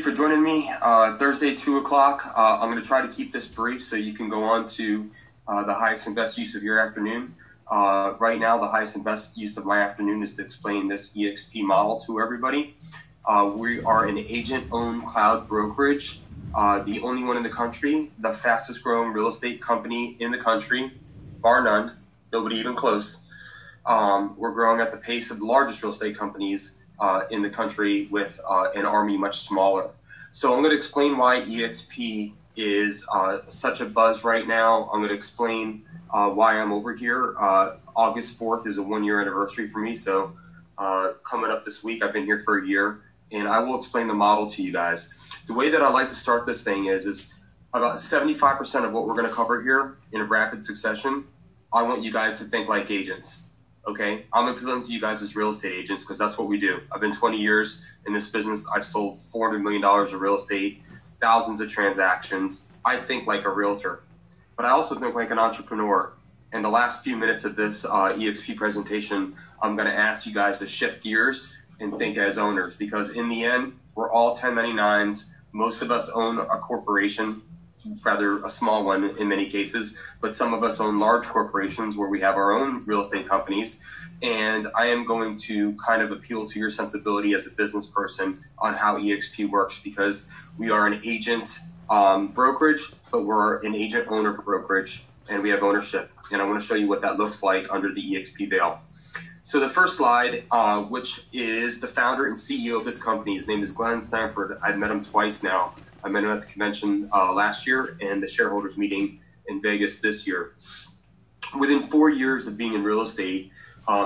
For joining me Thursday 2 o'clock. I'm going to try to keep this brief so you can go on to the highest and best use of your afternoon. Right now, the highest and best use of my afternoon is to explain this EXP model to everybody. We are an agent-owned cloud brokerage, the only one in the country, the fastest growing real estate company in the country, bar none, nobody even close. We're growing at the pace of the largest real estate companies in the country, with an army much smaller. So I'm going to explain why EXP is such a buzz right now. I'm going to explain why I'm over here. August 4th is a 1-year anniversary for me. So coming up this week, I've been here for a year, and I will explain the model to you guys. The way that I like to start this thing is about 75% of what we're going to cover here in a rapid succession. I want you guys to think like agents. Okay, I'm going to present to you guys as real estate agents because that's what we do. I've been 20 years in this business. I've sold $400 million of real estate, thousands of transactions. I think like a realtor, but I also think like an entrepreneur. In the last few minutes of this EXP presentation, I'm going to ask you guys to shift gears and think as owners, because in the end, we're all 1099s. Most of us own a corporation, rather a small one in many cases, but some of us own large corporations where we have our own real estate companies. And I am going to kind of appeal to your sensibility as a business person on how EXP works, because we are an agent brokerage, but we're an agent owner brokerage, and we have ownership. And I want to show you what that looks like under the EXP veil. So the first slide, which is the founder and CEO of this company, his name is Glenn Sanford. I've met him twice now. I met him at the convention last year and the shareholders meeting in Vegas this year. Within 4 years of being in real estate,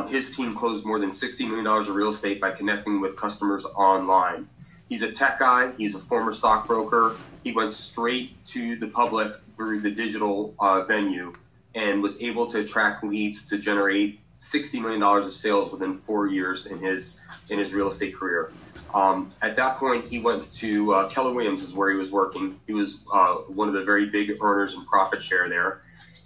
his team closed more than $60 million of real estate by connecting with customers online. He's a tech guy. He's a former stockbroker. He went straight to the public through the digital venue and was able to attract leads to generate $60 million of sales within 4 years in his real estate career. At that point, he went to Keller Williams, is where he was working. He was one of the very big earners in profit share there.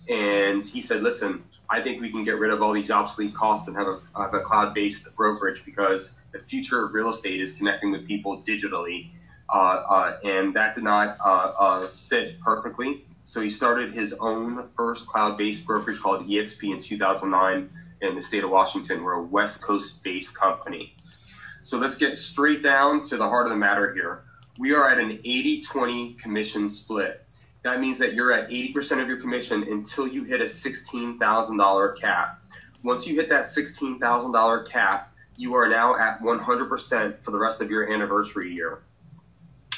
And he said, listen, I think we can get rid of all these obsolete costs and have a cloud-based brokerage, because the future of real estate is connecting with people digitally. And that did not sit perfectly. So he started his own first cloud-based brokerage called EXP in 2009 in the state of Washington. We're a West Coast-based company. So let's get straight down to the heart of the matter here. We are at an 80-20 commission split. That means that you're at 80% of your commission until you hit a $16,000 cap. Once you hit that $16,000 cap, you are now at 100% for the rest of your anniversary year.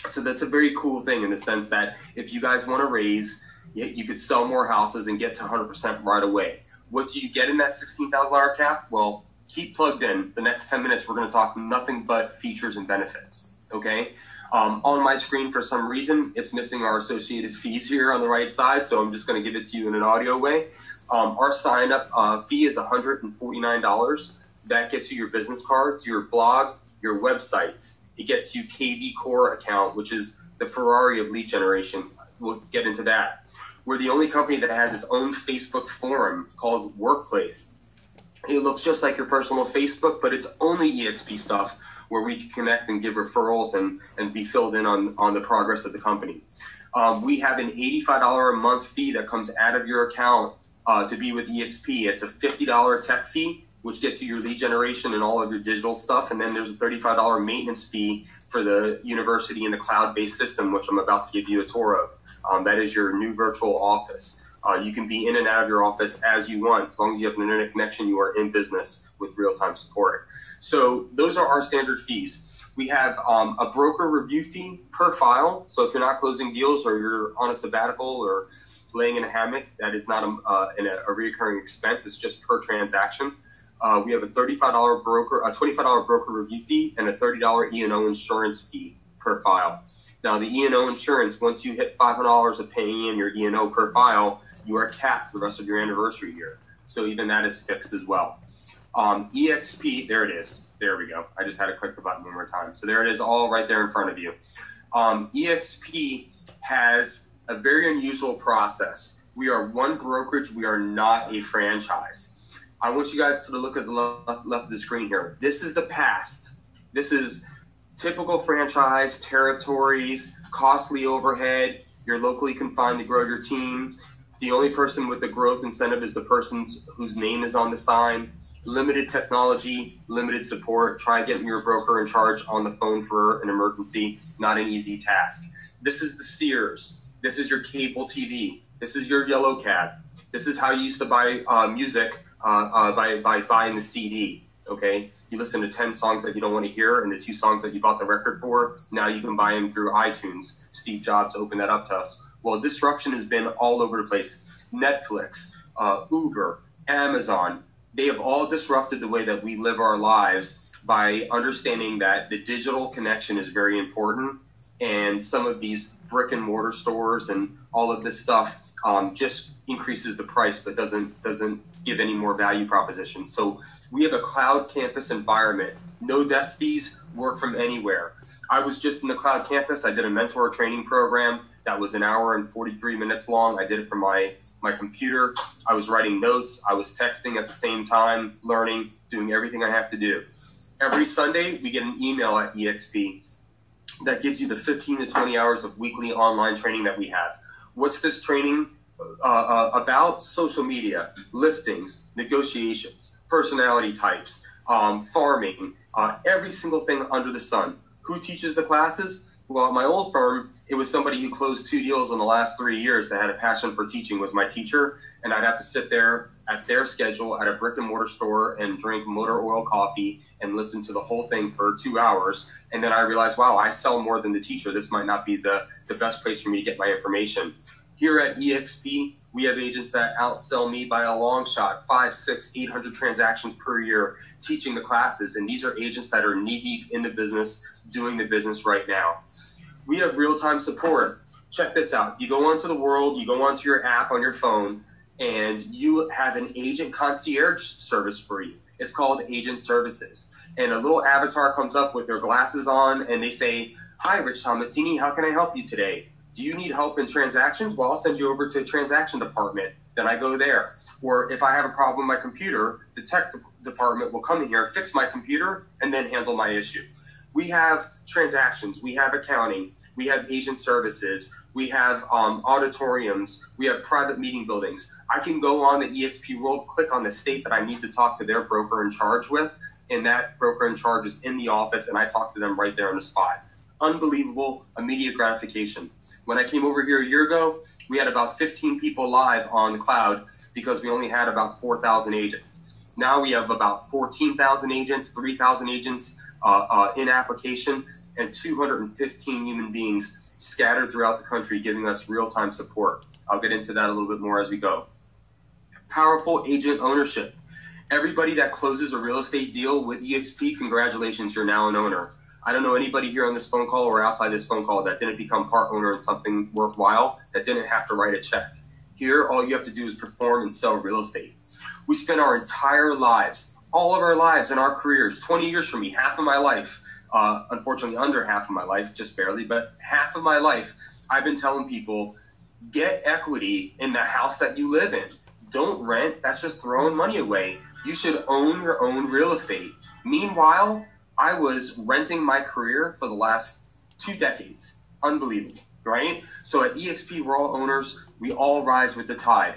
So that's a very cool thing in the sense that if you guys want to raise, you could sell more houses and get to 100% right away. What do you get in that $16,000 cap? Well, keep plugged in. The next 10 minutes, we're going to talk nothing but features and benefits, okay? On my screen, for some reason, it's missing our associated fees here on the right side, so I'm just going to give it to you in an audio way. Our sign-up fee is $149. That gets you your business cards, your blog, your websites. It gets you KV Core account, which is the Ferrari of lead generation. We'll get into that. We're the only company that has its own Facebook forum called Workplace. It looks just like your personal Facebook, but it's only EXP stuff where we can connect and give referrals and be filled in on the progress of the company. We have an $85 a month fee that comes out of your account to be with EXP. It's a $50 tech fee, which gets you your lead generation and all of your digital stuff. And then there's a $35 maintenance fee for the university and the cloud-based system, which I'm about to give you a tour of. That is your new virtual office. You can be in and out of your office as you want. As long as you have an internet connection, you are in business with real-time support. So those are our standard fees. We have a broker review fee per file. So if you're not closing deals or you're on a sabbatical or laying in a hammock, that is not a recurring expense. It's just per transaction. We have a $25 broker review fee and a $30 E&O insurance fee per file. Now, the E&O insurance, once you hit $500 of paying in your E&O per file, you are capped for the rest of your anniversary year. So even that is fixed as well. EXP, there it is. There we go. I just had to click the button one more time. So there it is, all right there in front of you. EXP has a very unusual process. We are one brokerage. We are not a franchise. I want you guys to look at the left of the screen here. This is the past. This is Typical franchise, territories, costly overhead, you're locally confined to grow your team. The only person with the growth incentive is the person whose name is on the sign. Limited technology, limited support. Try getting your broker in charge on the phone for an emergency. Not an easy task. This is the Sears. This is your cable TV. This is your yellow cab. This is how you used to buy music by buying the CD. Okay, you listen to 10 songs that you don't want to hear and the 2 songs that you bought the record for. Now you can buy them through iTunes. Steve Jobs opened that up to us. Well, disruption has been all over the place. Netflix, Uber, Amazon, they have all disrupted the way that we live our lives by understanding that the digital connection is very important. And some of these brick and mortar stores and all of this stuff just increases the price, but doesn't give any more value proposition. So we have a cloud campus environment, no desk fees, work from anywhere. I was just in the cloud campus. I did a mentor training program that was an hour and 43 minutes long. I did it from my computer. I was writing notes. I was texting at the same time, learning, doing everything I have to do. Every Sunday, we get an email at EXP that gives you the 15 to 20 hours of weekly online training that we have. What's this training about? Social media, listings, negotiations, personality types, farming, every single thing under the sun. Who teaches the classes? Well, at my old firm, it was somebody who closed 2 deals in the last 3 years that had a passion for teaching was my teacher. And I'd have to sit there at their schedule at a brick and mortar store and drink motor oil coffee and listen to the whole thing for 2 hours. And then I realized, wow, I sell more than the teacher. This might not be the best place for me to get my information. Here at EXP, we have agents that outsell me by a long shot, 500, 600, 800 transactions per year, teaching the classes. And these are agents that are knee-deep in the business, doing the business right now. We have real-time support. Check this out. You go onto the world, you go onto your app on your phone, and you have an agent concierge service for you. It's called Agent Services. And a little avatar comes up with their glasses on, and they say, "Hi, Rich Tomasini, how can I help you today? Do you need help in transactions? Well, I'll send you over to the transaction department." Then I go there. Or if I have a problem with my computer, the tech department will come in here, fix my computer, and then handle my issue. We have transactions, we have accounting, we have agent services, we have auditoriums, we have private meeting buildings. I can go on the EXP World, click on the state that I need to talk to their broker in charge with, and that broker in charge is in the office, and I talk to them right there on the spot. Unbelievable, immediate gratification. When I came over here a year ago, we had about 15 people live on the cloud because we only had about 4,000 agents. Now we have about 14,000 agents, 3,000 agents in application, and 215 human beings scattered throughout the country giving us real-time support. I'll get into that a little bit more as we go. Powerful agent ownership. Everybody that closes a real estate deal with EXP, congratulations, you're now an owner. I don't know anybody here on this phone call or outside this phone call that didn't become part owner in something worthwhile, that didn't have to write a check. Here, all you have to do is perform and sell real estate. We spend our entire lives, all of our lives in our careers, 20 years from me, half of my life, unfortunately under half of my life, just barely, but half of my life, I've been telling people, get equity in the house that you live in. Don't rent. That's just throwing money away. You should own your own real estate. Meanwhile, I was renting my career for the last 2 decades. Unbelievable, right? So at EXP, we're all owners. We all rise with the tide.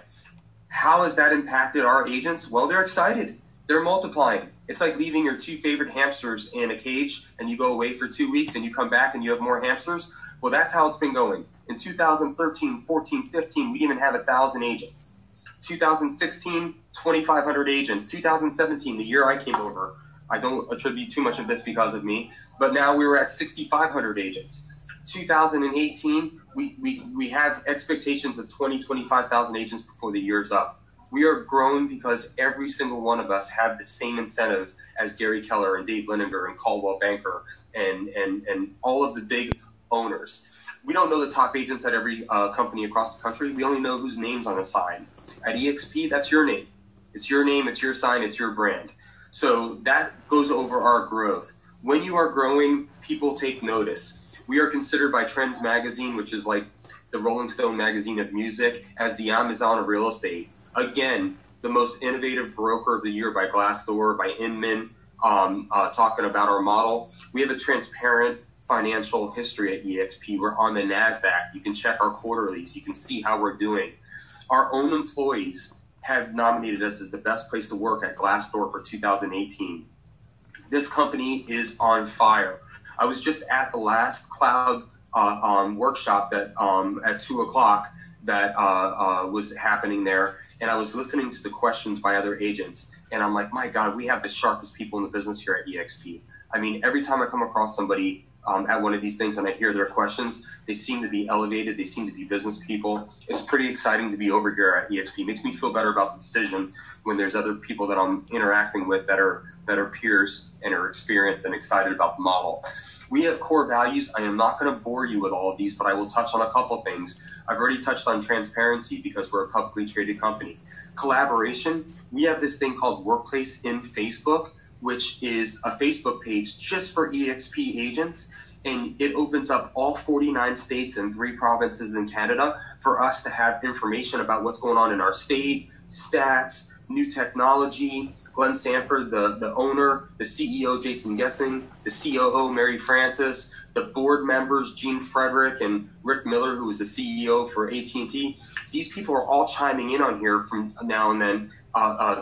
How has that impacted our agents? Well, they're excited. They're multiplying. It's like leaving your 2 favorite hamsters in a cage and you go away for 2 weeks and you come back and you have more hamsters. Well, that's how it's been going. In 2013, 14, 15, we didn't even have 1,000 agents. 2016, 2,500 agents. 2017, the year I came over, I don't attribute too much of this because of me, but now we were at 6,500 agents. 2018, we have expectations of 20, 25,000 agents before the year's up. We are growing because every single one of us have the same incentive as Gary Keller and Dave Lininger and Caldwell Banker and all of the big owners. We don't know the top agents at every company across the country. We only know whose name's on the sign. At EXP, that's your name. It's your name, it's your sign, it's your brand. So that goes over our growth. When you are growing, people take notice. We are considered by Trends Magazine, which is like the Rolling Stone magazine of music, as the Amazon of real estate. Again, the most innovative broker of the year by Glassdoor, by Inman, talking about our model. We have a transparent financial history at EXP. We're on the NASDAQ. You can check our quarterlies. You can see how we're doing. Our own employees have nominated us as the best place to work at Glassdoor for 2018. This company is on fire. I was just at the last cloud workshop that at 2 o'clock that was happening there, and I was listening to the questions by other agents, and I'm like, my God, we have the sharpest people in the business here at EXP. I mean, every time I come across somebody at one of these things and I hear their questions, they seem to be elevated. They seem to be business people. It's pretty exciting to be over here at EXP. It makes me feel better about the decision when there's other people that I'm interacting with that are peers and are experienced and excited about the model. We have core values. I am not going to bore you with all of these, but I will touch on a couple things. I've already touched on transparency because we're a publicly traded company. Collaboration. We have this thing called Workplace in Facebook, which is a Facebook page just for EXP agents, and it opens up all 49 states and 3 provinces in Canada for us to have information about what's going on in our state, stats, new technology. Glenn Sanford, the owner, the CEO, Jason Gessing, the COO, Mary Francis, the board members, Gene Frederick and Rick Miller, who is the CEO for AT&T. These people are all chiming in on here from now and then,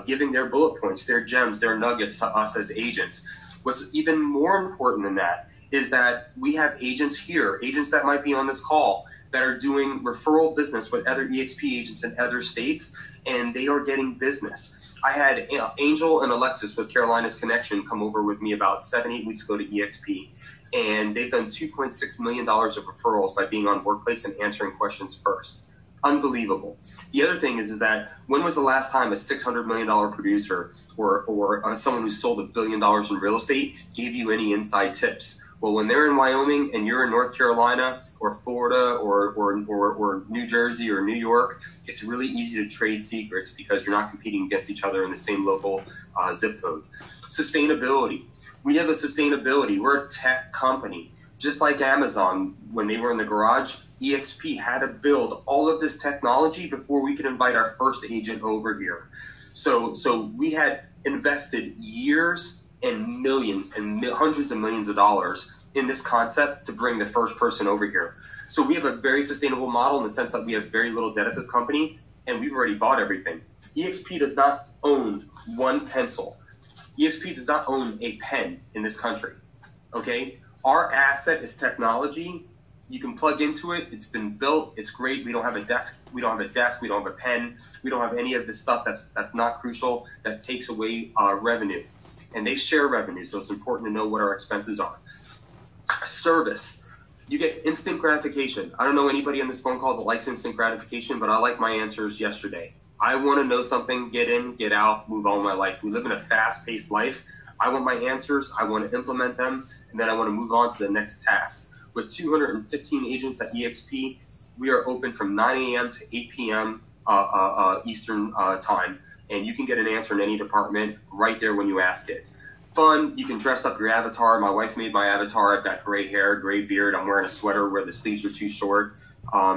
giving their bullet points, their gems, their nuggets to us as agents. What's even more important than that is that we have agents here, agents that might be on this call, that are doing referral business with other EXP agents in other states, and they are getting business. I had Angel and Alexis with Carolina's Connection come over with me about 7-8 weeks ago to EXP, and they've done $2.6 million of referrals by being on Workplace and answering questions first. Unbelievable. The other thing is that when was the last time a $600 million producer or someone who sold $1 billion in real estate gave you any inside tips? Well, when they're in Wyoming and you're in North Carolina or Florida or New Jersey or New York, it's really easy to trade secrets because you're not competing against each other in the same local zip code. Sustainability. We have a sustainability. We're a tech company. Just like Amazon, when they were in the garage, EXP had to build all of this technology before we could invite our first agent over here. So we had invested years and millions and hundreds of millions of dollars in this concept to bring the first person over here. So we have a very sustainable model in the sense that we have very little debt at this company, and we've already bought everything. EXP does not own one pencil. EXP does not own a pen in this country, okay? Our asset is technology. You can plug into it. It's been built. It's great. We don't have a desk. We don't have a desk. We don't have a pen. We don't have any of this stuff that's not crucial, that takes away revenue. And they share revenue, so it's important to know what our expenses are. Service. You get instant gratification. I don't know anybody on this phone call that likes instant gratification, but I like my answers yesterday. I want to know something, get in, get out, move on with my life. We live in a fast-paced life. I want my answers. I want to implement them, and then I want to move on to the next task. With 215 agents at EXP, we are open from 9 a.m. to 8 p.m. Eastern time, and you can get an answer in any department right there when you ask it. Fun, you can dress up your avatar. My wife made my avatar. I've got gray hair, gray beard. I'm wearing a sweater where the sleeves are too short.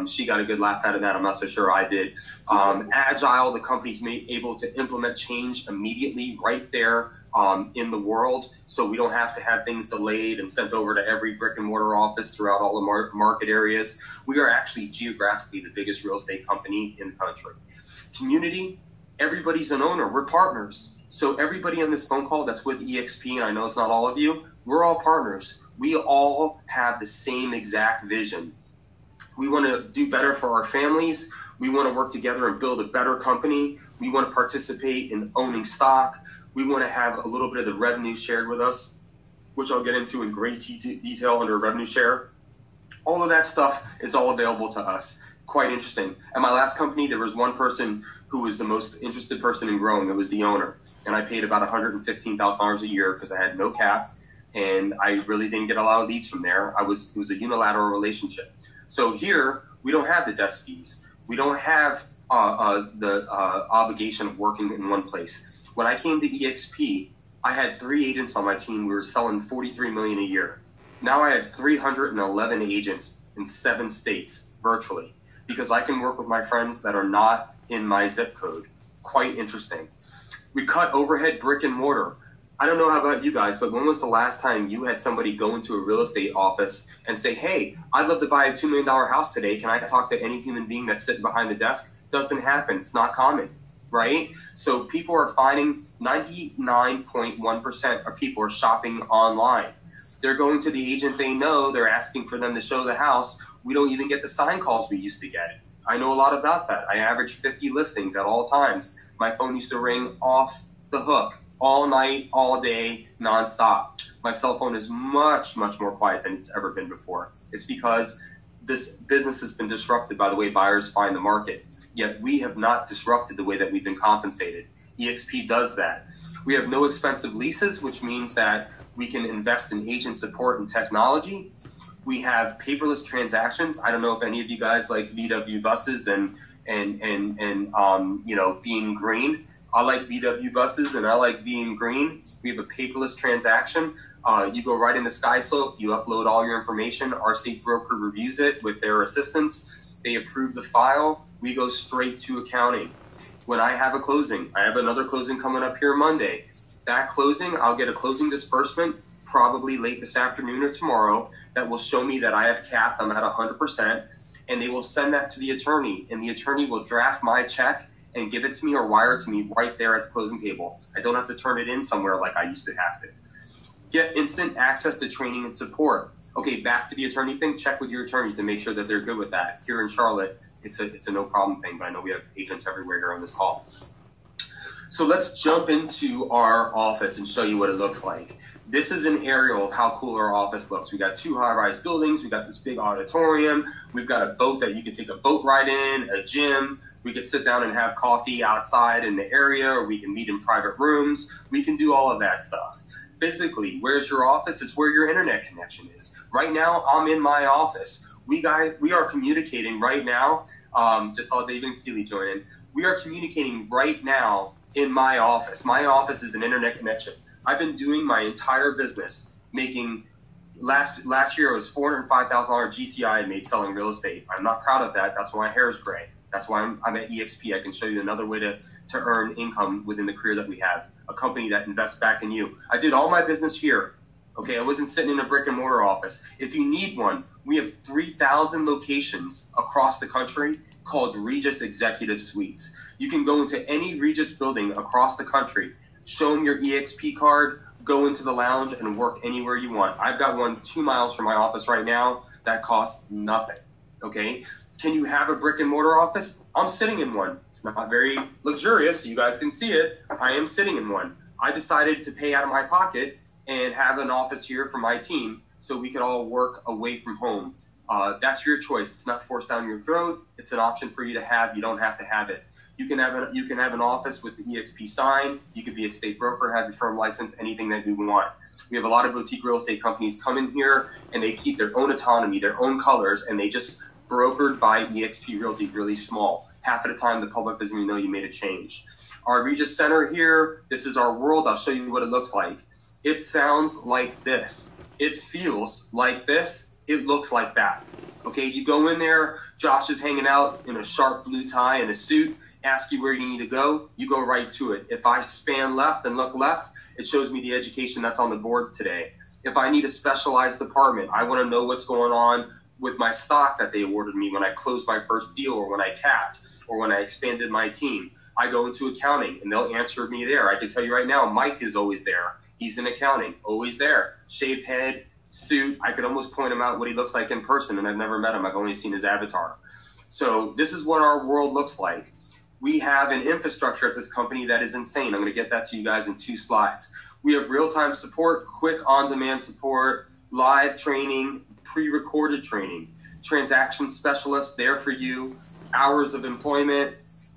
She got a good laugh out of that. I'm not so sure I did. Agile, the company's able to implement change immediately right there in the world, so we don't have to have things delayed and sent over to every brick and mortar office throughout all the market areas. We are actually geographically the biggest real estate company in the country. Community, everybody's an owner. We're partners. So everybody on this phone call that's with EXP, and I know it's not all of you, we're all partners. We all have the same exact vision. We want to do better for our families. We want to work together and build a better company. We want to participate in owning stock. We want to have a little bit of the revenue shared with us, which I'll get into in great detail under revenue share. All of that stuff is all available to us. Quite interesting. At my last company, there was one person who was the most interested person in growing. It was the owner. And I paid about $115,000 a year because I had no cap. And I really didn't get a lot of leads from there. It was a unilateral relationship. So here, we don't have the desk fees. We don't have the obligation of working in one place. When I came to EXP, I had 3 agents on my team. We were selling $43 million a year. Now I have 311 agents in 7 states virtually, because I can work with my friends that are not in my zip code. Quite interesting. We cut overhead brick and mortar. I don't know how about you guys, but when was the last time you had somebody go into a real estate office and say, hey, I'd love to buy a $2 million house today. Can I talk to any human being that's sitting behind the desk? Doesn't happen. It's not common, right? So people are finding 99.1% of people are shopping online. They're going to the agent they know. They're asking for them to show the house. We don't even get the sign calls we used to get. I know a lot about that. I average 50 listings at all times. My phone used to ring off the hook all night, all day, nonstop. My cell phone is much, much more quiet than it's ever been before. It's because this business has been disrupted by the way buyers find the market. Yet we have not disrupted the way that we've been compensated. EXP does that. We have no expensive leases, which means that we can invest in agent support and technology. We have paperless transactions. I don't know if any of you guys like VW buses and being green. I like VW buses and I like being green. We have a paperless transaction. You go right into SkySlope, you upload all your information. Our state broker reviews it with their assistants. They approve the file. We go straight to accounting. When I have a closing, I have another closing coming up here Monday. That closing, I'll get a closing disbursement probably late this afternoon or tomorrow that will show me that I have capped, I'm at 100%, and they will send that to the attorney, and the attorney will draft my check and give it to me or wire it to me right there at the closing table. I don't have to turn it in somewhere like I used to have to. Get instant access to training and support. Okay, back to the attorney thing, check with your attorneys to make sure that they're good with that. Here in Charlotte, it's a no problem thing, but I know we have agents everywhere here on this call. So let's jump into our office and show you what it looks like. This is an aerial of how cool our office looks. We got 2 high-rise buildings. We got this big auditorium. We've got a boat that you can take a boat ride in, a gym. We could sit down and have coffee outside in the area, or we can meet in private rooms. We can do all of that stuff. Physically, where's your office? It's where your internet connection is. Right now, I'm in my office. We are communicating right now. Just saw David and Keely join in. We are communicating right now in my office. My office is an internet connection. I've been doing my entire business making last year it was $405,000 GCI I made selling real estate. I'm not proud of that. That's why my hair is gray. That's why I'm at EXP. I can show you another way to earn income within the career that we have, a company that invests back in you. I did all my business here. Okay, I wasn't sitting in a brick and mortar office. If you need one, we have 3,000 locations across the country called Regis Executive Suites. You can go into any Regis building across the country, show them your EXP card, go into the lounge and work anywhere you want. I've got one 2 miles from my office right now that costs nothing, okay? Can you have a brick and mortar office? I'm sitting in one. It's not very luxurious, so you guys can see it. I am sitting in one. I decided to pay out of my pocket and have an office here for my team so we could all work away from home. That's your choice. It's not forced down your throat. It's an option for you to have. You don't have to have it. You can have an office with the EXP sign. You could be a state broker, have your firm license, anything that you want. We have a lot of boutique real estate companies come in here and they keep their own autonomy, their own colors, and they just brokered by EXP Realty really small. Half of the time, the public doesn't even know you made a change. Our Regis Center here, this is our world. I'll show you what it looks like. It sounds like this. It feels like this. It looks like that. Okay, you go in there, Josh is hanging out in a sharp blue tie and a suit, ask you where you need to go, you go right to it. If I span left and look left, it shows me the education that's on the board today. If I need a specialized department, I want to know what's going on with my stock that they awarded me when I closed my first deal or when I capped or when I expanded my team. I go into accounting and they'll answer me there. I can tell you right now, Mike is always there. He's in accounting, always there. Shaved head, suit. I could almost point him out what he looks like in person, and I've never met him. I've only seen his avatar. So this is what our world looks like. We have an infrastructure at this company that is insane. I'm going to get that to you guys in 2 slides. We have real-time support, quick on-demand support, live training, pre-recorded training, transaction specialists there for you, hours of employment,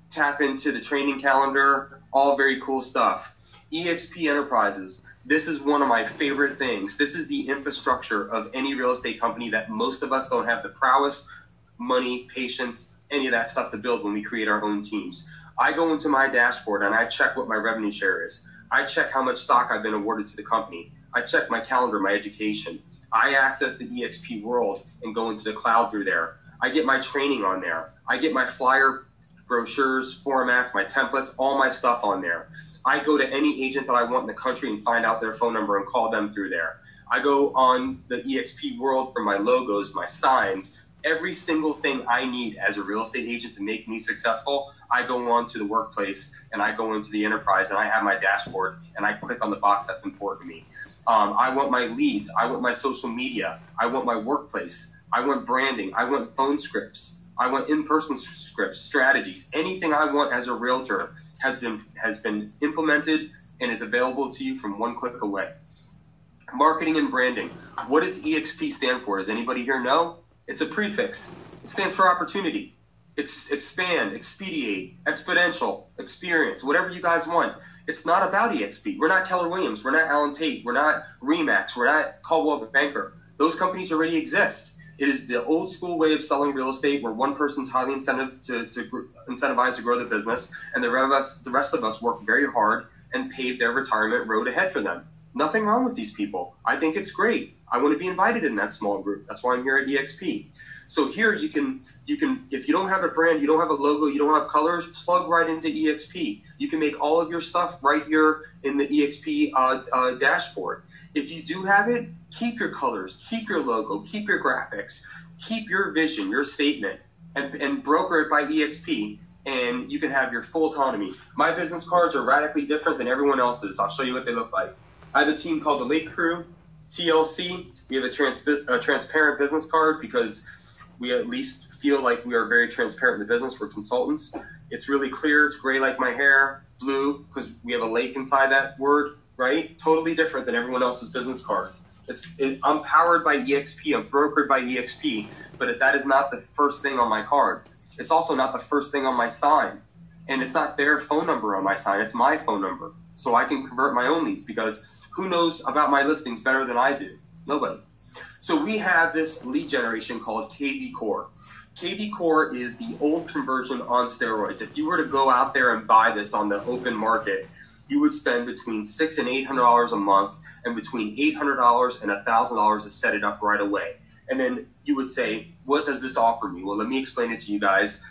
tap into the training calendar, all very cool stuff. EXP Enterprises. This is one of my favorite things. This is the infrastructure of any real estate company that most of us don't have the prowess, money, patience, any of that stuff to build when we create our own teams. I go into my dashboard and I check what my revenue share is. I check how much stock I've been awarded to the company. I check my calendar, my education. I access the EXP world and go into the cloud through there. I get my training on there. I get my flyer brochures, formats, my templates, all my stuff on there. I go to any agent that I want in the country and find out their phone number and call them through there. I go on the EXP world for my logos, my signs, every single thing I need as a real estate agent to make me successful. I go on to the workplace and I go into the enterprise and I have my dashboard and I click on the box that's important to me. I want my leads. I want my social media. I want my workplace. I want branding. I want phone scripts. I want in-person scripts, strategies. Anything I want as a realtor has been implemented and is available to you from one click away. Marketing and branding. What does EXP stand for? Does anybody here know? It's a prefix. It stands for opportunity. It's expand, expedite, exponential, experience, whatever you guys want. It's not about EXP. We're not Keller Williams. We're not Allen Tate. We're not Remax. We're not Caldwell Banker. Those companies already exist. It is the old school way of selling real estate where one person's highly incentivized to grow the business, and the rest of us work very hard and pave their retirement road ahead for them. Nothing wrong with these people. I think it's great. I want to be invited in that small group. That's why I'm here at EXP. So here you can, if you don't have a brand, you don't have a logo, you don't have colors, plug right into EXP. You can make all of your stuff right here in the EXP dashboard. If you do have it, keep your colors, keep your logo, keep your graphics, keep your vision, your statement, and broker it by EXP. And you can have your full autonomy. My business cards are radically different than everyone else's. I'll show you what they look like. I have a team called the Lake Crew, TLC. We have a transparent business card because we at least feel like we are very transparent in the business. We're consultants. It's really clear. It's gray like my hair, blue because we have a lake inside that word, right? Totally different than everyone else's business cards. I'm powered by EXP. I'm brokered by EXP, but that is not the first thing on my card. It's also not the first thing on my sign. And it's not their phone number on my sign. It's my phone number. So I can convert my own leads because who knows about my listings better than I do? Nobody. So we have this lead generation called KV Core. KV Core is the old conversion on steroids. If you were to go out there and buy this on the open market, you would spend between $600 and $800 a month and between $800 and $1,000 to set it up right away. And then you would say, what does this offer me? Well, let me explain it to you guys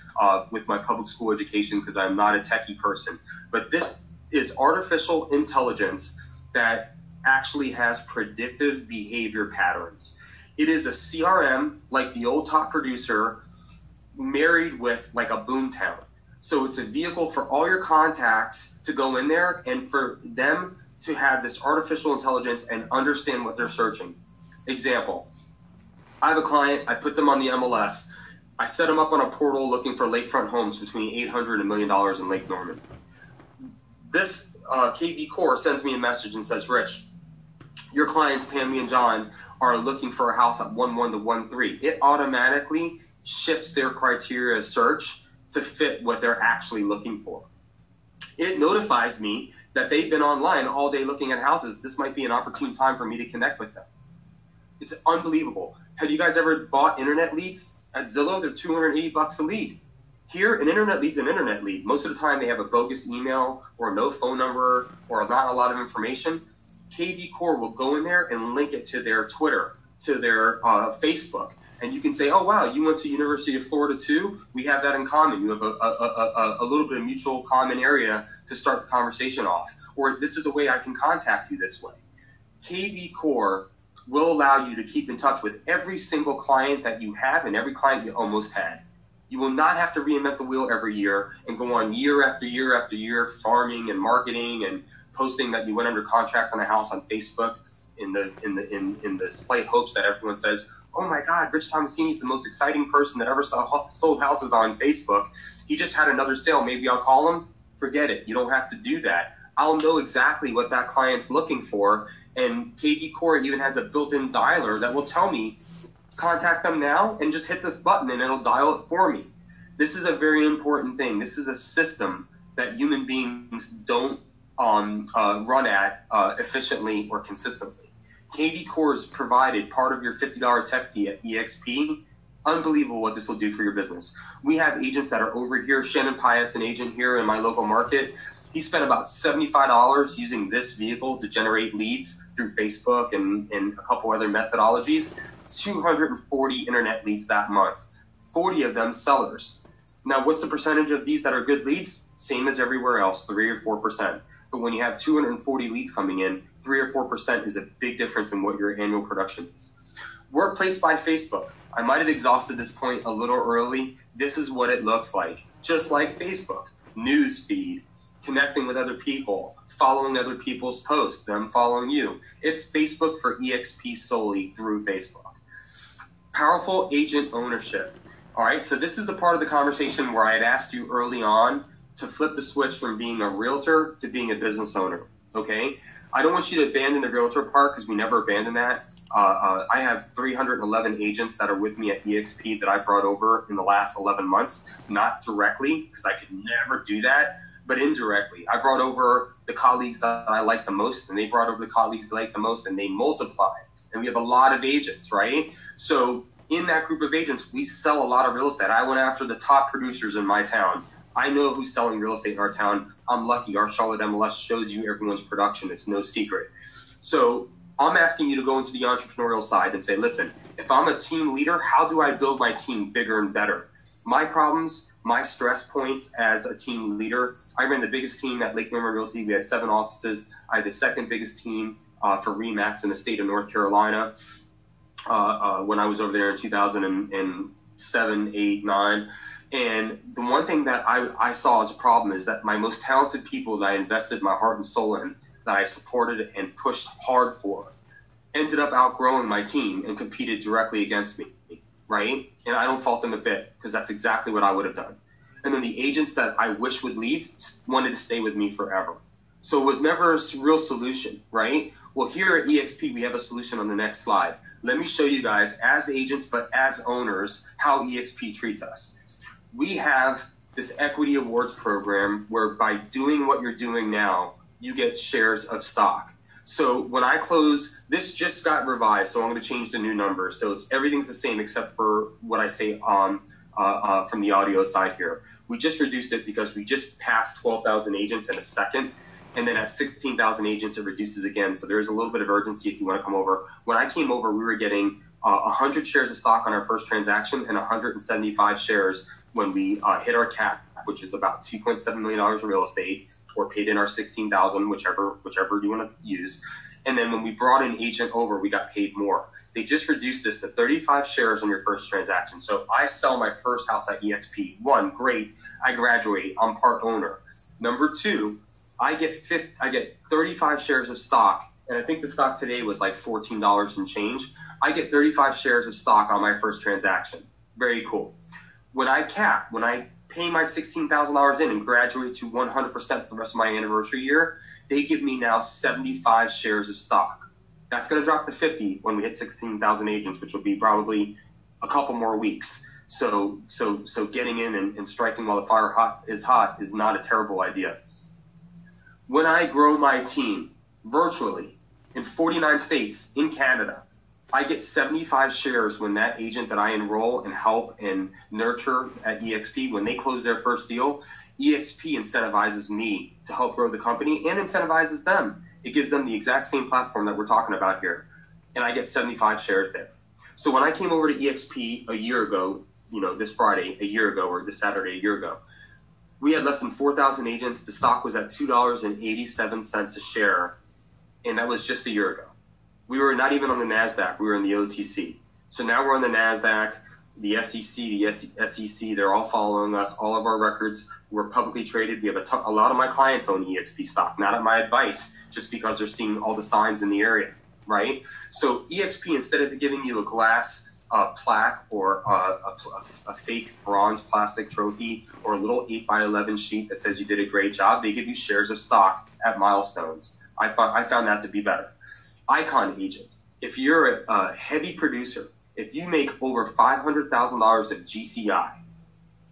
with my public school education because I'm not a techie person. But this is artificial intelligence that actually has predictive behavior patterns. It is a CRM like the old top producer married with like a boomtown. So it's a vehicle for all your contacts to go in there and for them to have this artificial intelligence and understand what they're searching. Example, I have a client, I put them on the MLS. I set them up on a portal looking for lakefront homes between $800 and $1 million in Lake Norman. This KV Core sends me a message and says, Rich, your clients, Tammy and John, are looking for a house at 11 to 13. It automatically shifts their criteria search to fit what they're actually looking for. It notifies me that they've been online all day looking at houses. This might be an opportune time for me to connect with them. It's unbelievable. Have you guys ever bought internet leads at Zillow? They're $280 a lead. Here, an internet lead's an internet lead. Most of the time, they have a bogus email or no phone number or not a lot of information. KV Core will go in there and link it to their Twitter, to their Facebook. And you can say, oh, wow, you went to University of Florida too? We have that in common. You have a little bit of mutual common area to start the conversation off. Or this is a way I can contact you this way. KV Core will allow you to keep in touch with every single client that you have and every client you almost had. You will not have to reinvent the wheel every year and go on year after year after year farming and marketing and posting that you went under contract on a house on Facebook in the slight hopes that everyone says, oh my God, Rich Tomasini is the most exciting person that ever sold houses on Facebook. He just had another sale. Maybe I'll call him. Forget it. You don't have to do that. I'll know exactly what that client's looking for. And KV Core even has a built-in dialer that will tell me, contact them now and just hit this button and it'll dial it for me. This is a very important thing. This is a system that human beings don't run at efficiently or consistently. KV Core has provided part of your $50 tech fee at EXP. Unbelievable what this will do for your business. We have agents that are over here. Shannon Pius, an agent here in my local market, he spent about $75 using this vehicle to generate leads through Facebook and a couple other methodologies. 240 internet leads that month, 40 of them sellers. Now, what's the percentage of these that are good leads? Same as everywhere else, 3 or 4%. But when you have 240 leads coming in, 3 or 4% is a big difference in what your annual production is. Workplace by Facebook. I might have exhausted this point a little early. This is what it looks like. Just like Facebook. News feed, connecting with other people, following other people's posts, them following you. It's Facebook for EXP solely through Facebook. Powerful agent ownership. All right, so this is the part of the conversation where I had asked you early on to flip the switch from being a realtor to being a business owner, okay? I don't want you to abandon the realtor part because we never abandon that. I have 311 agents that are with me at EXP that I brought over in the last 11 months, not directly because I could never do that, but indirectly. I brought over the colleagues that I like the most, and they brought over the colleagues they like the most, and they multiplied. And we have a lot of agents, right? So in that group of agents, we sell a lot of real estate. I went after the top producers in my town. I know who's selling real estate in our town. I'm lucky. Our Charlotte MLS shows you everyone's production. It's no secret. So I'm asking you to go into the entrepreneurial side and say, listen, if I'm a team leader, how do I build my team bigger and better? My problems, my stress points as a team leader, I ran the biggest team at Lake Memory Realty. We had 7 offices. I had the second biggest team for RE/MAX in the state of North Carolina when I was over there in 2007, 8, 9. And the one thing that I saw as a problem is that my most talented people that I invested my heart and soul in, that I supported and pushed hard for, ended up outgrowing my team and competed directly against me, right? And I don't fault them a bit because that's exactly what I would have done. And then the agents that I wish would leave wanted to stay with me forever. So it was never a real solution, right? Well, here at EXP, we have a solution on the next slide. Let me show you guys, as agents, but as owners, how EXP treats us. We have this equity awards program where by doing what you're doing now, you get shares of stock. So when I close, this just got revised, so I'm going to change the new number. So everything's the same except for what I say from the audio side here. We just reduced it because we just passed 12,000 agents in a second. And then at 16,000 agents, it reduces again. So there's a little bit of urgency if you want to come over. When I came over, we were getting 100 shares of stock on our first transaction and 175 shares when we hit our cap, which is about $2.7 million of real estate, or paid in our 16,000, whichever you want to use. And then when we brought an agent over, we got paid more. They just reduced this to 35 shares on your first transaction. So I sell my first house at EXP. 1, great. I graduate. I'm part owner. Number 2, I get 35 shares of stock, and I think the stock today was like $14 and change. I get 35 shares of stock on my first transaction. Very cool. When I pay my $16,000 in and graduate to 100% for the rest of my anniversary year, they give me now 75 shares of stock. That's going to drop to 50 when we hit 16,000 agents, which will be probably a couple more weeks. So getting in and striking while the fire is hot is not a terrible idea. When I grow my team virtually in 49 states in Canada, I get 75 shares when that agent that I enroll and help and nurture at EXP, when they close their first deal, EXP incentivizes me to help grow the company and incentivizes them. It gives them the exact same platform that we're talking about here. And I get 75 shares there. So when I came over to EXP a year ago, this Friday, a year ago, or this Saturday, a year ago, we had less than 4,000 agents. The stock was at $2.87 a share. And that was just a year ago. We were not even on the NASDAQ. We were in the OTC. So now we're on the NASDAQ, the FTC, the SEC. They're all following us. All of our records were publicly traded. We have a lot of my clients own EXP stock, not at my advice, just because they're seeing all the signs in the area, right? So EXP, instead of giving you a glass plaque or a fake bronze plastic trophy or a little 8x11 sheet that says you did a great job, they give you shares of stock at milestones. I found that to be better. Icon agent. If you're a heavy producer, if you make over $500,000 of GCI,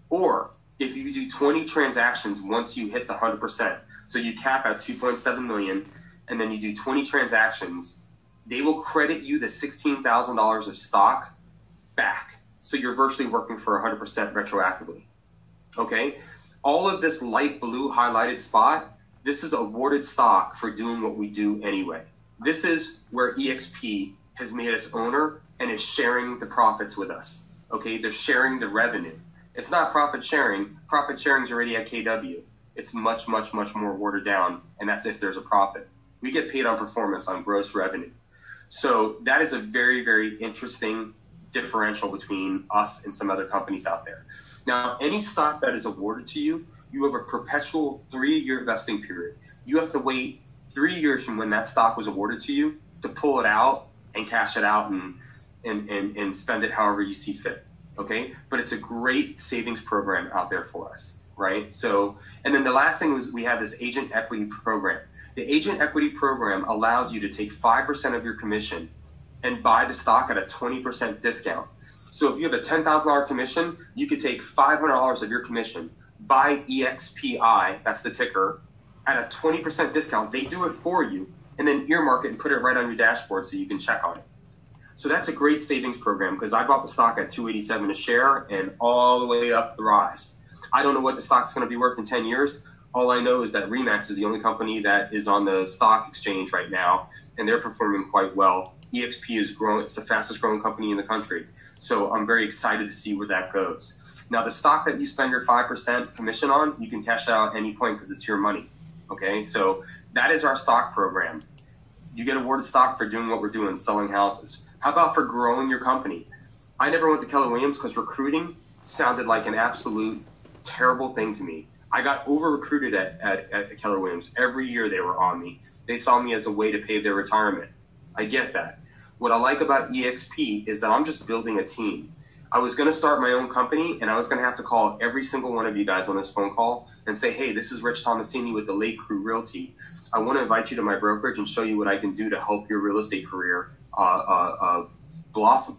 or if you do 20 transactions once you hit the 100%, so you cap at 2.7 million, and then you do 20 transactions, they will credit you the $16,000 of stock back. So you're virtually working for 100% retroactively. Okay? All of this light blue highlighted spot, this is awarded stock for doing what we do anyway. This is where EXP has made us owner and is sharing the profits with us. Okay, they're sharing the revenue. It's not profit sharing. Profit sharing is already at KW. It's much, much, much more watered down, and that's if there's a profit. We get paid on performance, on gross revenue. So that is a very, very interesting differential between us and some other companies out there. Now, any stock that is awarded to you, you have a perpetual 3-year vesting period. You have to wait 3 years from when that stock was awarded to you to pull it out and cash it out and spend it however you see fit. Okay, but it's a great savings program out there for us, right? So, and then the last thing was we have this agent equity program. The agent equity program allows you to take 5% of your commission and buy the stock at a 20% discount. So if you have a $10,000 commission, you could take $500 of your commission, buy EXPI, that's the ticker, at a 20% discount. They do it for you, and then earmark it and put it right on your dashboard so you can check on it. So that's a great savings program because I bought the stock at $287 a share and all the way up the rise. I don't know what the stock's going to be worth in 10 years. All I know is that Remax is the only company that is on the stock exchange right now, and they're performing quite well. EXP is growing. It's the fastest growing company in the country. So I'm very excited to see where that goes. Now, the stock that you spend your 5% commission on, you can cash out at any point because it's your money. Okay, so that is our stock program. You get awarded stock for doing what we're doing, selling houses. How about for growing your company? I never went to Keller Williams because recruiting sounded like an absolute terrible thing to me. I got over-recruited at Keller Williams. Every year they were on me. They saw me as a way to pay their retirement. I get that. What I like about EXP is that I'm just building a team. I was going to start my own company, and I was going to have to call every single one of you guys on this phone call and say, hey, this is Rich Tomasini with the Lake Crew Realty. I want to invite you to my brokerage and show you what I can do to help your real estate career blossom,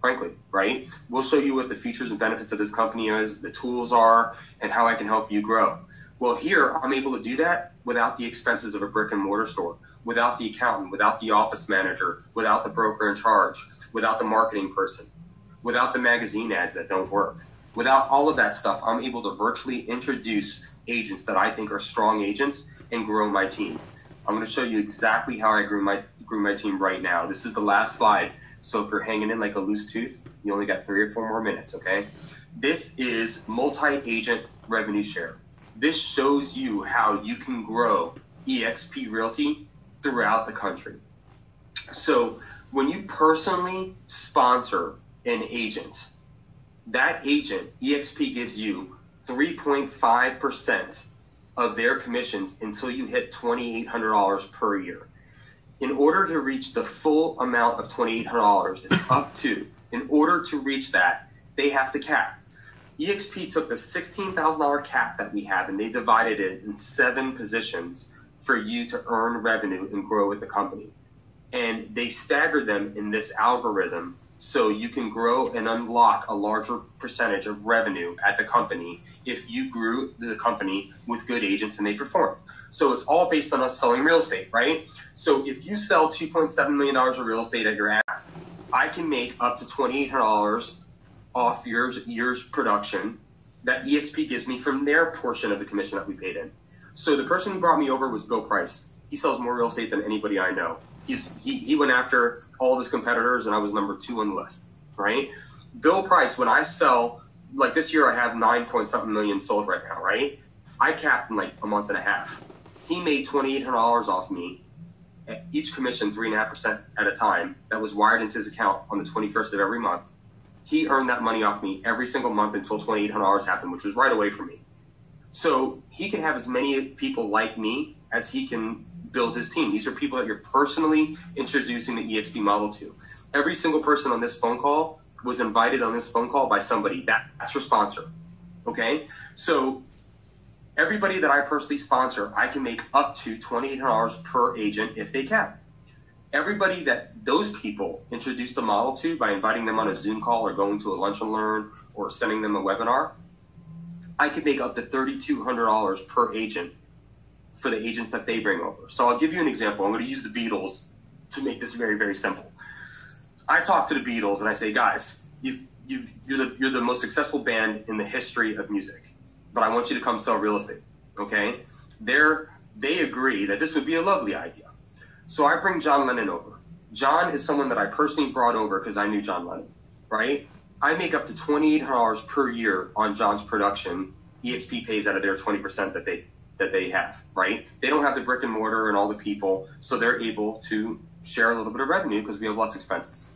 frankly, right? We'll show you what the features and benefits of this company is, the tools are, and how I can help you grow. Well, here, I'm able to do that without the expenses of a brick and mortar store, without the accountant, without the office manager, without the broker in charge, without the marketing person, without the magazine ads that don't work. Without all of that stuff, I'm able to virtually introduce agents that I think are strong agents and grow my team. I'm going to show you exactly how I grew my team right now. This is the last slide. So if you're hanging in like a loose tooth, you only got 3 or 4 more minutes, okay? This is multi-agent revenue share. This shows you how you can grow EXP Realty throughout the country. So when you personally sponsor an agent, that agent, EXP gives you 3.5% of their commissions until you hit $2,800 per year. In order to reach the full amount of $2,800, it's up to, in order to reach that, they have to cap. EXP took the $16,000 cap that we have and they divided it in 7 positions for you to earn revenue and grow with the company. And they staggered them in this algorithm so you can grow and unlock a larger percentage of revenue at the company if you grew the company with good agents and they performed. So it's all based on us selling real estate, right? So if you sell $2.7 million of real estate at your app, I can make up to $2,800 off year's production that EXP gives me from their portion of the commission that we paid in. So the person who brought me over was Bill Price. He sells more real estate than anybody I know. He went after all of his competitors, and I was number 2 on the list, right? Bill Price, when I sell, like this year I have 9-point-something million sold right now, right? I capped in like a month and a half. He made $2,800 off me, at each commission 3.5% at a time. That was wired into his account on the 21st of every month. He earned that money off me every single month until $2,800 happened, which was right away from me. So he can have as many people like me as he can build his team. These are people that you're personally introducing the EXP model to. Every single person on this phone call was invited on this phone call by somebody. That's your sponsor, okay? So everybody that I personally sponsor, I can make up to $2,800 per agent if they cap. Everybody that those people introduce the model to by inviting them on a Zoom call or going to a lunch and learn or sending them a webinar, I could make up to $3,200 per agent for the agents that they bring over. So I'll give you an example. I'm going to use the Beatles to make this very, very simple. I talk to the Beatles and I say, guys, you're the most successful band in the history of music, but I want you to come sell real estate, okay? They agree that this would be a lovely idea. So I bring John Lennon over. John is someone that I personally brought over because I knew John Lennon, right? I make up to $2,800 per year on John's production. EXP pays out of their 20% that they have, right? They don't have the brick and mortar and all the people, so they're able to share a little bit of revenue because we have less expenses.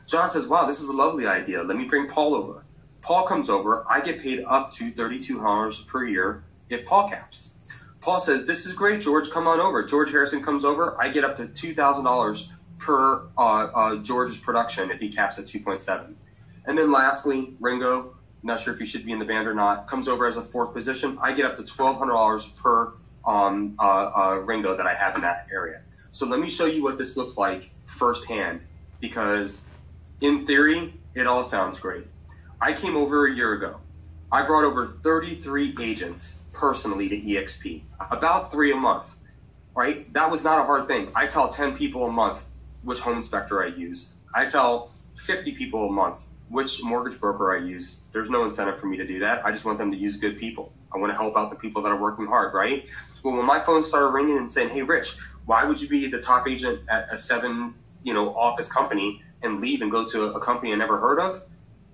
John says, wow, this is a lovely idea. Let me bring Paul over. Paul comes over. I get paid up to $3,200 per year if Paul caps. Paul says, this is great, George. Come on over. George Harrison comes over. I get up to $2,000 per George's production if he caps at 2.7. And then lastly, Ringo, not sure if he should be in the band or not, comes over as a fourth position. I get up to $1,200 per Ringo that I have in that area. So let me show you what this looks like firsthand, because in theory, it all sounds great. I came over a year ago. I brought over 33 agents personally to EXP, about 3 a month, right? That was not a hard thing. I tell 10 people a month which home inspector I use. I tell 50 people a month which mortgage broker I use. There's no incentive for me to do that. I just want them to use good people. I want to help out the people that are working hard, right? Well, when my phone started ringing and saying, hey, Rich, why would you be the top agent at a 7, office company and leave and go to a company I never heard of?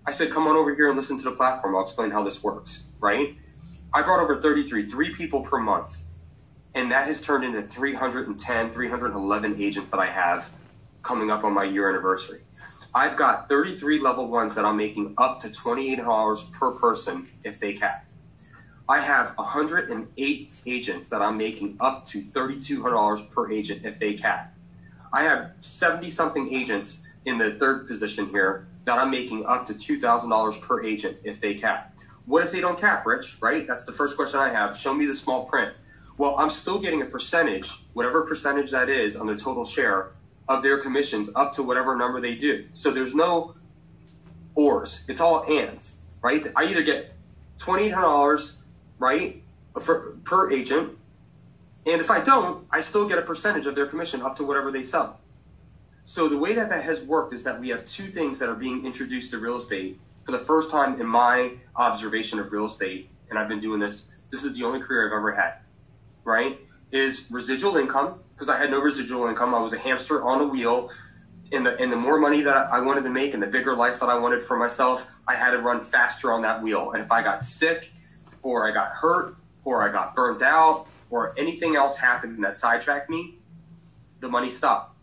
I said, come on over here and listen to the platform. I'll explain how this works, right? I brought over 3 people per month, and that has turned into 310, 311 agents that I have coming up on my year anniversary. I've got 33 level ones that I'm making up to $2,800 per person if they cap. I have 108 agents that I'm making up to $3,200 per agent if they cap. I have 70-something agents in the third position here that I'm making up to $2,000 per agent if they cap. What if they don't cap, Rich, right? That's the first question I have. Show me the small print. Well, I'm still getting a percentage, whatever percentage that is on the total share of their commissions up to whatever number they do. So there's no ors. It's all ands, right? I either get $2,800, right, per agent, and if I don't, I still get a percentage of their commission up to whatever they sell. So the way that has worked is that we have 2 things that are being introduced to real estate for the first time in my observation of real estate, and I've been doing this. This is the only career I've ever had, right? Is residual income, because I had no residual income. I was a hamster on a wheel. And the more money that I wanted to make and the bigger life that I wanted for myself, I had to run faster on that wheel. And if I got sick or I got hurt or I got burnt out or anything else happened that sidetracked me, the money stopped.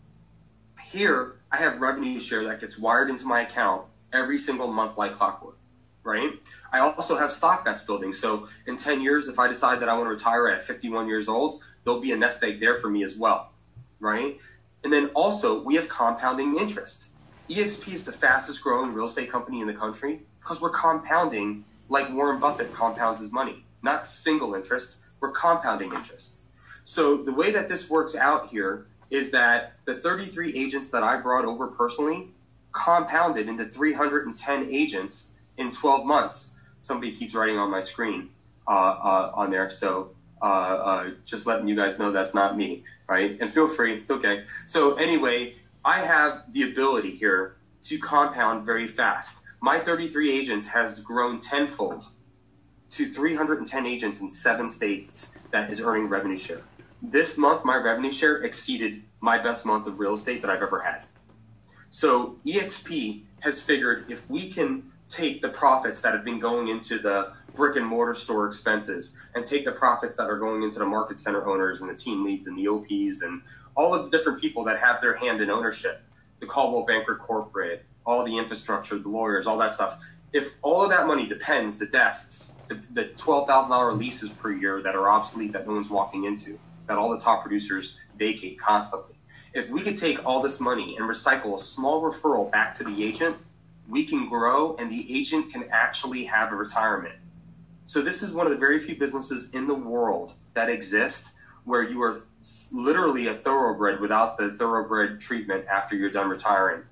Here, I have revenue share that gets wired into my account every single month like clockwork, right? I also have stock that's building. So in 10 years, if I decide that I want to retire at 51 years old, there'll be a nest egg there for me as well, right? And then also, we have compounding interest. EXP is the fastest growing real estate company in the country because we're compounding like Warren Buffett compounds his money. Not single interest, we're compounding interest. So the way that this works out here is that the 33 agents that I brought over personally compounded into 310 agents in 12 months. Somebody keeps writing on my screen on there, so just letting you guys know that's not me, right? And feel free, it's okay. So anyway, I have the ability here to compound very fast. My 33 agents has grown tenfold to 310 agents in 7 states that is earning revenue share. This month, my revenue share exceeded my best month of real estate that I've ever had. So EXP has figured if we can take the profits that have been going into the brick and mortar store expenses and take the profits that are going into the market center owners and the team leads and the OPs and all of the different people that have their hand in ownership, the Caldwell Banker corporate, all the infrastructure, the lawyers, all that stuff. If all of that money, the pens, the desks, the $12,000 leases per year that are obsolete that no one's walking into, that all the top producers vacate constantly. If we could take all this money and recycle a small referral back to the agent, we can grow and the agent can actually have a retirement. So this is one of the very few businesses in the world that exist where you are literally a thoroughbred without the thoroughbred treatment after you're done retiring.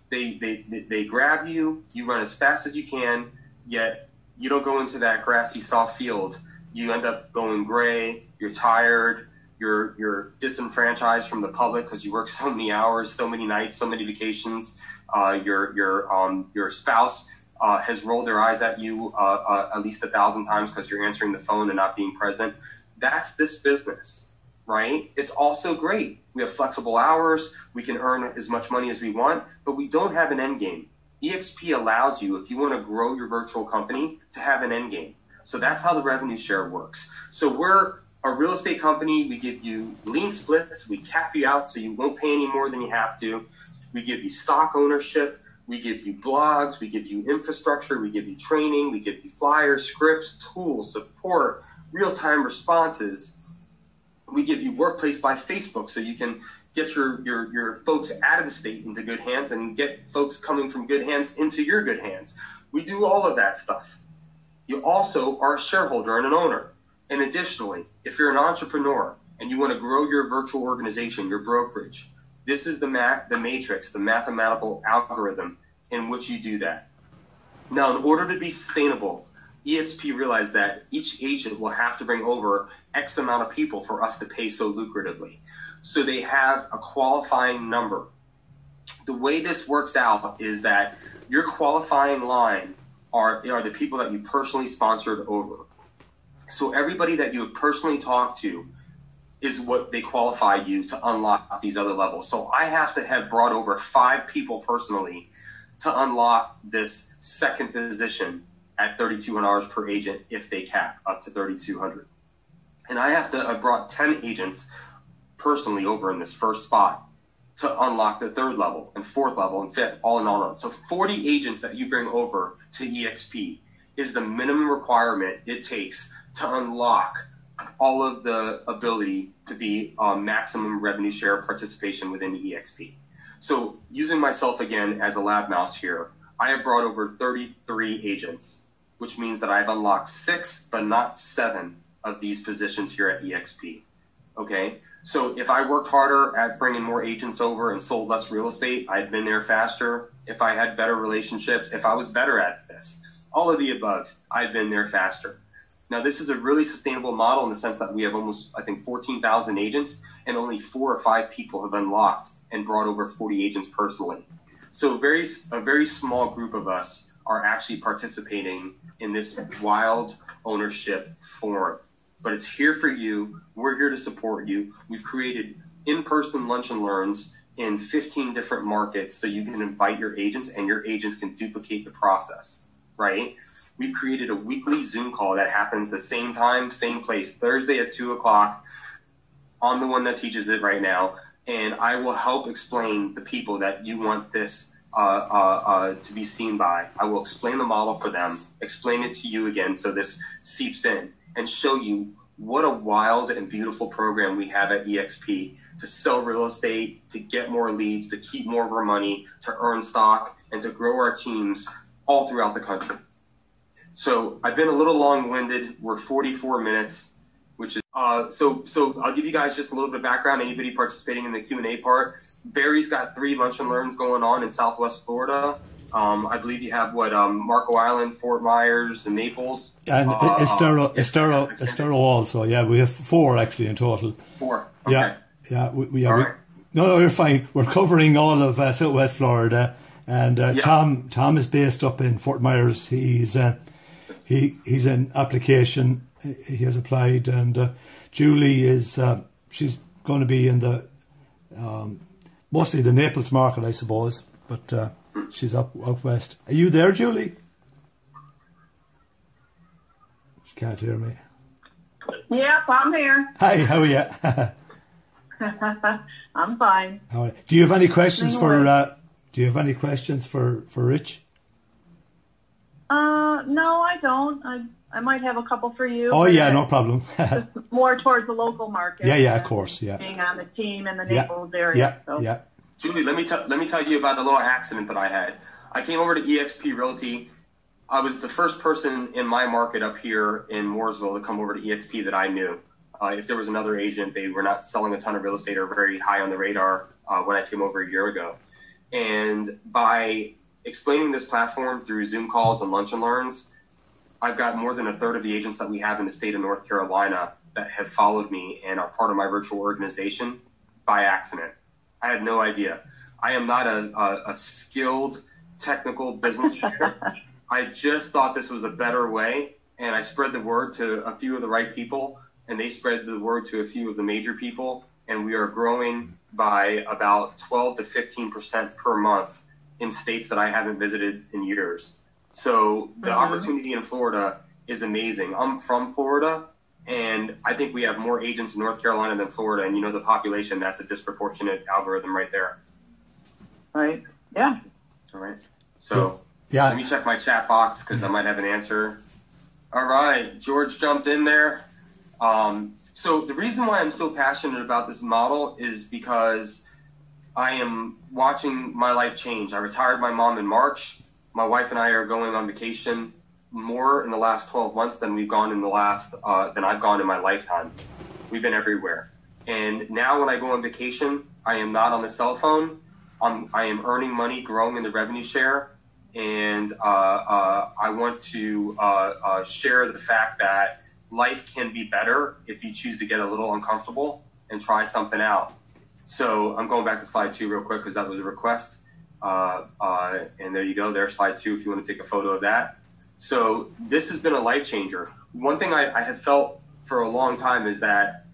They grab you, you run as fast as you can, yet you don't go into that grassy soft field. You end up going gray, you're tired, you're disenfranchised from the public because you work so many hours, so many nights, so many vacations. Your spouse has rolled their eyes at you at least 1,000 times because you're answering the phone and not being present. That's this business, right? It's also great. We have flexible hours. We can earn as much money as we want, but we don't have an end game. EXP allows you, if you want to grow your virtual company, to have an end game. So that's how the revenue share works. So we're a real estate company. We give you lien splits. We cap you out so you won't pay any more than you have to. We give you stock ownership. We give you blogs. We give you infrastructure. We give you training. We give you flyers, scripts, tools, support, real-time responses. We give you Workplace by Facebook so you can get your folks out of the state into good hands and get folks coming from good hands into your good hands. We do all of that stuff. You also are a shareholder and an owner. And additionally, if you're an entrepreneur and you want to grow your virtual organization, your brokerage, this is the matrix, the mathematical algorithm in which you do that. Now, in order to be sustainable, EXP realized that each agent will have to bring over X amount of people for us to pay so lucratively. So they have a qualifying number. The way this works out is that your qualifying line are the people that you personally sponsored over. So everybody that you have personally talked to is what they qualify you to unlock these other levels. So I have to have brought over 5 people personally to unlock this second position at $3,200 per agent if they cap up to $3,200. And I have to have brought 10 agents personally over in this first spot to unlock the third level and fourth level and fifth, all in all. So 40 agents that you bring over to EXP is the minimum requirement it takes to unlock all of the ability to be maximum revenue share participation within EXP. So using myself again as a lab mouse here, I have brought over 33 agents, which means that I've unlocked 6, but not 7 of these positions here at EXP. Okay, so if I worked harder at bringing more agents over and sold less real estate, I'd been there faster. If I had better relationships, if I was better at this, all of the above, I'd been there faster. Now, this is a really sustainable model in the sense that we have almost, I think, 14,000 agents and only 4 or 5 people have unlocked and brought over 40 agents personally. So a very small group of us are actually participating in this wild ownership forum. But it's here for you. We're here to support you. We've created in-person lunch and learns in 15 different markets so you can invite your agents and your agents can duplicate the process, right? We've created a weekly Zoom call that happens the same time, same place, Thursday at 2 o'clock. I'm the one that teaches it right now. And I will help explain the people that you want this to be seen by. I will explain the model for them, explain it to you again so this seeps in, and show you what a wild and beautiful program we have at EXP to sell real estate, to get more leads, to keep more of our money, to earn stock, and to grow our teams all throughout the country. So I've been a little long-winded. We're 44 minutes, which is so I'll give you guys just a little bit of background. Anybody participating in the Q&A part, Barry's got 3 lunch and learns going on in Southwest Florida. I believe you have Marco Island, Fort Myers, and Naples, and Estero also. Yeah, we have 4 actually in total. 4. Okay. Yeah. Right. No, you're fine. We're covering all of Southwest Florida, and Yeah. Tom is based up in Fort Myers. He's an application. He has applied, and Julie is she's going to be in the mostly the Naples market, I suppose, but she's out west. Are you there, Julie? She can't hear me. Yep, I'm here. Hi, how are you? I'm fine. All right. Do you have any questions for Rich? No, I don't. I might have a couple for you. Oh yeah, no problem. More towards the local market. Yeah, of course, yeah. Being on the team in the Naples area. Yeah. Julie, let me tell you about a little accident that I had. I came over to EXP Realty. I was the first person in my market up here in Mooresville to come over to EXP that I knew. If there was another agent, they were not selling a ton of real estate or very high on the radar when I came over a year ago. And by explaining this platform through Zoom calls and lunch and learns, I've got more than a third of the agents that we have in the state of North Carolina that have followed me and are part of my virtual organization by accident. I had no idea. I am not a skilled technical business trader. I just thought this was a better way, and I spread the word to a few of the right people, and they spread the word to a few of the major people, and we are growing by about 12 to 15% per month in states that I haven't visited in years. So the opportunity in Florida is amazing. I'm from Florida, and I think we have more agents in North Carolina than Florida. And the population, that's a disproportionate algorithm right there. Right. Yeah. All right. So let me check my chat box because I might have an answer. All right. George jumped in there. So the reason why I'm so passionate about this model is because I am watching my life change. I retired my mom in March. My wife and I are going on vacation more in the last 12 months than we've gone in the last, than I've gone in my lifetime. We've been everywhere. And now when I go on vacation, I am not on the cell phone. I am earning money, growing in the revenue share. And I want to share the fact that life can be better if you choose to get a little uncomfortable and try something out. So I'm going back to slide 2 real quick because that was a request. And there you go. There's slide 2 if you want to take a photo of that. So this has been a life changer. One thing I have felt for a long time is that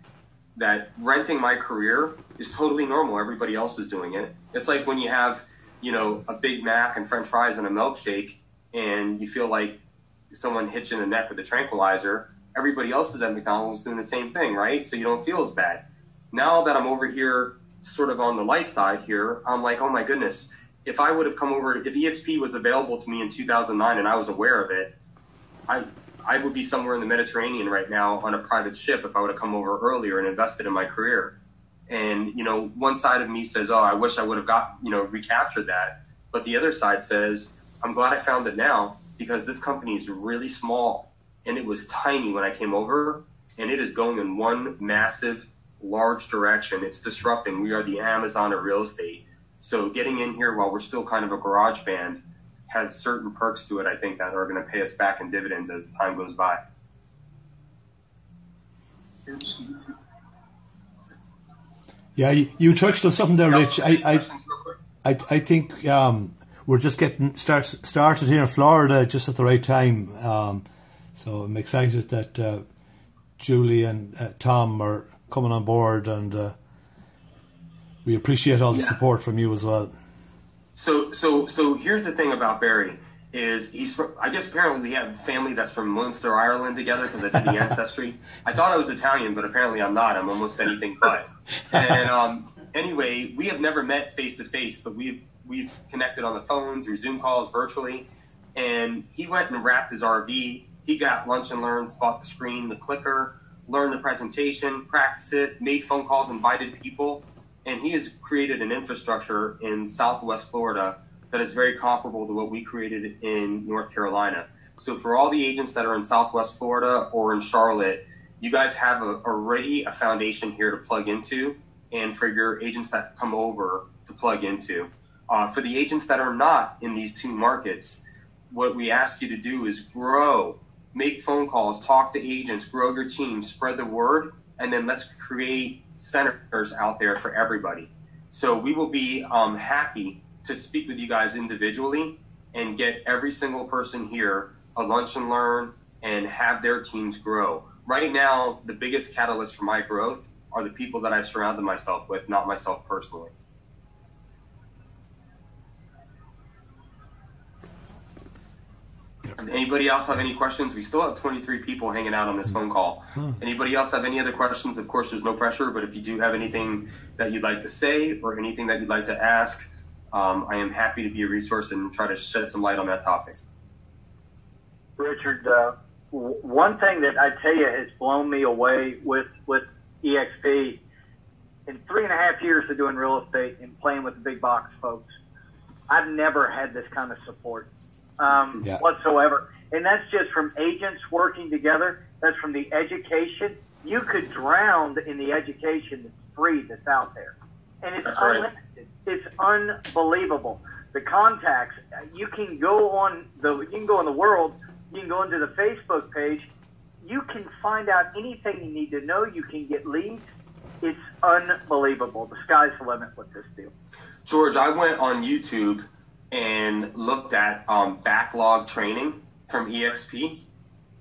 renting my career is totally normal. Everybody else is doing it. It's like when you have, a Big Mac and French fries and a milkshake and you feel like someone hit you in the neck with a tranquilizer. Everybody else is at McDonald's doing the same thing, right? So you don't feel as bad. Now that I'm over here sort of on the light side here, I'm like, oh my goodness, if I would have come over, if EXP was available to me in 2009 and I was aware of it, I would be somewhere in the Mediterranean right now on a private ship if I would have come over earlier and invested in my career. And, one side of me says, oh, I wish I would have recaptured that. But the other side says, I'm glad I found it now because this company is really small and it was tiny when I came over and it is going in one massive, large direction. It's disrupting. We are the Amazon of real estate. So getting in here while we're still kind of a garage band has certain perks to it, I think, that are going to pay us back in dividends as the time goes by. Yeah, you touched on something there, Rich. I think we're just getting started here in Florida just at the right time. So I'm excited that Julie and Tom are coming on board, and we appreciate all the support from you as well. So here's the thing about Barry is he's from, I guess apparently we have family that's from Munster, Ireland together because I did the ancestry. I thought I was Italian, but apparently I'm not. I'm almost anything but. And anyway, we have never met face to face, but we've connected on the phone, through Zoom calls, virtually. And he went and wrapped his RV. He got lunch and learns, bought the screen, the clicker, learned the presentation, practiced it, made phone calls, invited people. And he has created an infrastructure in Southwest Florida that is very comparable to what we created in North Carolina. So for all the agents that are in Southwest Florida or in Charlotte, you guys have already a foundation here to plug into, and for your agents that come over to plug into. For the agents that are not in these two markets, what we ask you to do is grow, make phone calls, talk to agents, grow your team, spread the word, and then let's create centers out there for everybody. So we will be happy to speak with you guys individually and get every single person here a lunch and learn and have their teams grow. Right now, the biggest catalyst for my growth are the people that I've surrounded myself with, not myself personally. Does anybody else have any questions? We still have 23 people hanging out on this phone call. Anybody else have any other questions? Of course, there's no pressure, but if you do have anything that you'd like to say or anything that you'd like to ask, I am happy to be a resource and try to shed some light on that topic. Richard, one thing that I tell you has blown me away with EXP in 3.5 years of doing real estate and playing with the big box folks, I've never had this kind of support whatsoever. And that's just from agents working together. That's from the education. You could drown in the education that's free that's out there. And it's unlimited. Right. It's unbelievable. The contacts, you can go in the world, you can go into the Facebook page, you can find out anything you need to know, you can get leads. It's unbelievable. The sky's the limit with this deal. George, I went on YouTube and looked at backlog training from EXP,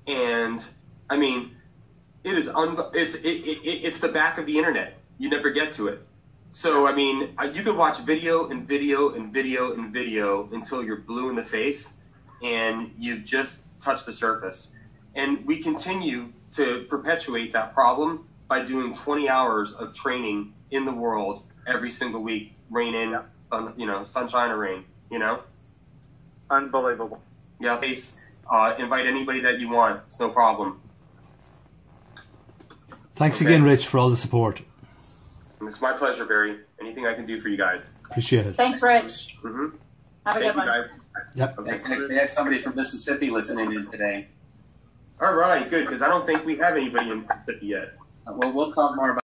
and I mean, it's the back of the internet. You never get to it. So, I mean, you could watch video and video and video and video until you're blue in the face, and you've just touched the surface. And we continue to perpetuate that problem by doing 20 hours of training in the world every single week, rain in, sunshine or rain, Unbelievable. Yeah, please invite anybody that you want. It's no problem. Thanks again, Rich, for all the support. It's my pleasure, Barry. Anything I can do for you guys. Appreciate it. Thanks, Rich. Mm-hmm. Have a good one. Guys. Yep. Okay. We had somebody from Mississippi listening in today. All right, good, because I don't think we have anybody in Mississippi yet. Well, we'll talk more about